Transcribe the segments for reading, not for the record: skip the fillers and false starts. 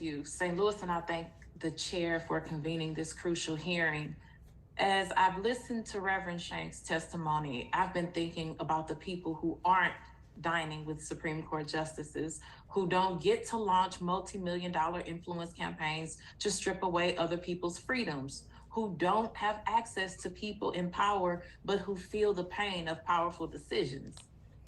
you, St. Louis, and I thank the chair for convening this crucial hearing. As I've listened to Reverend Shank's testimony, I've been thinking about the people who aren't dining with Supreme Court justices, who don't get to launch multi-million-dollar influence campaigns to strip away other people's freedoms, who don't have access to people in power, but who feel the pain of powerful decisions.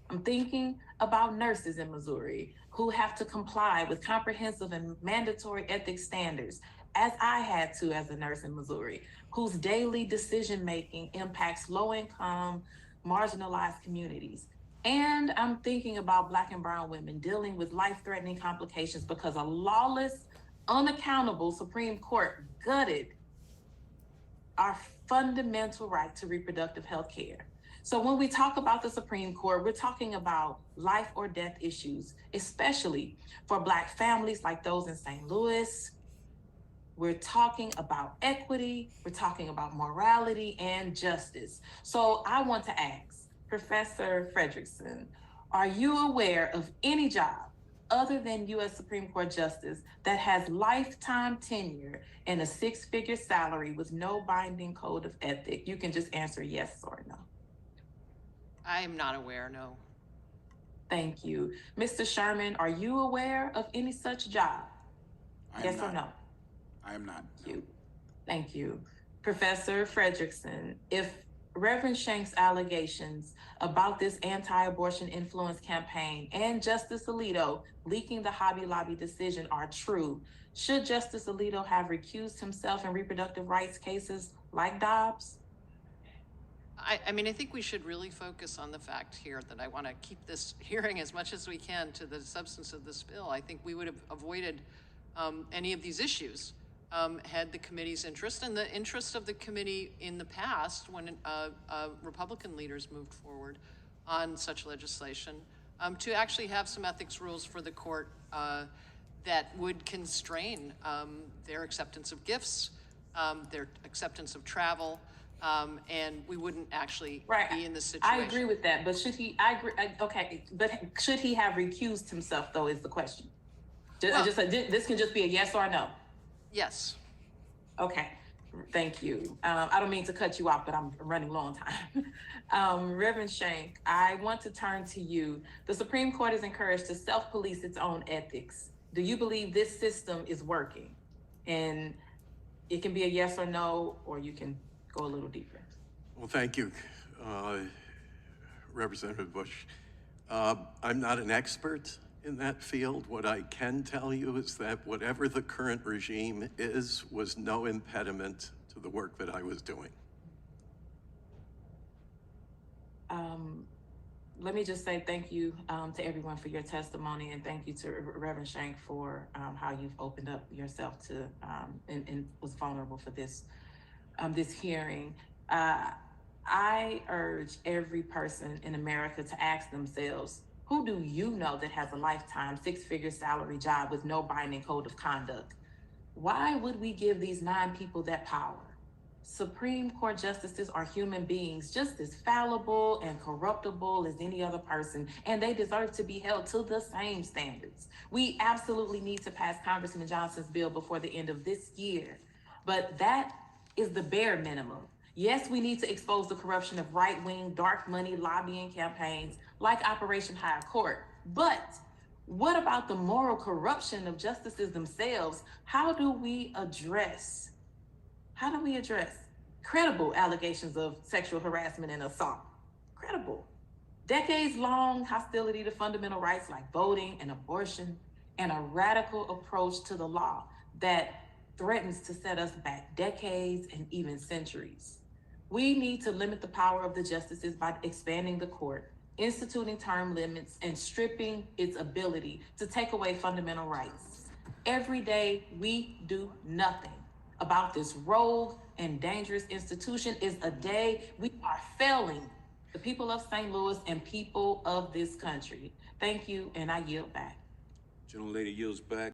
I'm thinking about nurses in Missouri who have to comply with comprehensive and mandatory ethics standards, as I had to as a nurse in Missouri, whose daily decision-making impacts low-income, marginalized communities. And I'm thinking about Black and brown women dealing with life-threatening complications because a lawless, unaccountable Supreme Court gutted our fundamental right to reproductive health care. So when we talk about the Supreme Court, we're talking about life or death issues, especially for Black families like those in St. Louis. We're talking about equity, we're talking about morality and justice. So I want to ask Professor Frederickson, are you aware of any job other than U.S. Supreme Court Justice that has lifetime tenure and a six-figure salary with no binding code of ethic? You can just answer yes or no. I am not aware, no. Thank you. Mr. Sherman, are you aware of any such job? Yes or no? I am not. Thank you. Thank you. Professor Frederickson, if Reverend Shank's allegations about this anti-abortion influence campaign and Justice Alito leaking the Hobby Lobby decision are true, should Justice Alito have recused himself in reproductive rights cases like Dobbs? I mean, I think we should really focus on the fact here that I want to keep this hearing as much as we can to the substance of this bill. I think we would have avoided any of these issues had the committee's interest and the interest of the committee in the past when Republican leaders moved forward on such legislation to actually have some ethics rules for the court that would constrain their acceptance of gifts, their acceptance of travel, and we wouldn't actually be in this situation. I agree with that, but should he, okay, but should he have recused himself though is the question. This can just be a yes or a no. Yes. Okay, thank you. I don't mean to cut you off, but I'm running low on time. Reverend Shank, I want to turn to you. The Supreme Court is encouraged to self-police its own ethics. Do you believe this system is working? And it can be a yes or no, or you can go a little deeper. Well, thank you, Representative Bush. I'm not an expert in that field. What I can tell you is that whatever the current regime is was no impediment to the work that I was doing. Let me just say thank you to everyone for your testimony, and thank you to Reverend Shank for how you've opened up yourself to and was vulnerable for this this hearing. I urge every person in America to ask themselves, who do you know that has a lifetime six-figure salary job with no binding code of conduct? Why would we give these 9 people that power? Supreme Court justices are human beings, just as fallible and corruptible as any other person, and they deserve to be held to the same standards. We absolutely need to pass Congressman Johnson's bill before the end of this year, but that is the bare minimum. Yes, we need to expose the corruption of right-wing, dark money lobbying campaigns like Operation High Court. But what about the moral corruption of justices themselves? How do we address credible allegations of sexual harassment and assault? Credible. Decades-long hostility to fundamental rights like voting and abortion, and a radical approach to the law that threatens to set us back decades and even centuries. We need to limit the power of the justices by expanding the court, instituting term limits, and stripping its ability to take away fundamental rights. Every day we do nothing about this rogue and dangerous institution is a day we are failing the people of St. Louis and people of this country. Thank you, and I yield back. Gentlelady yields back.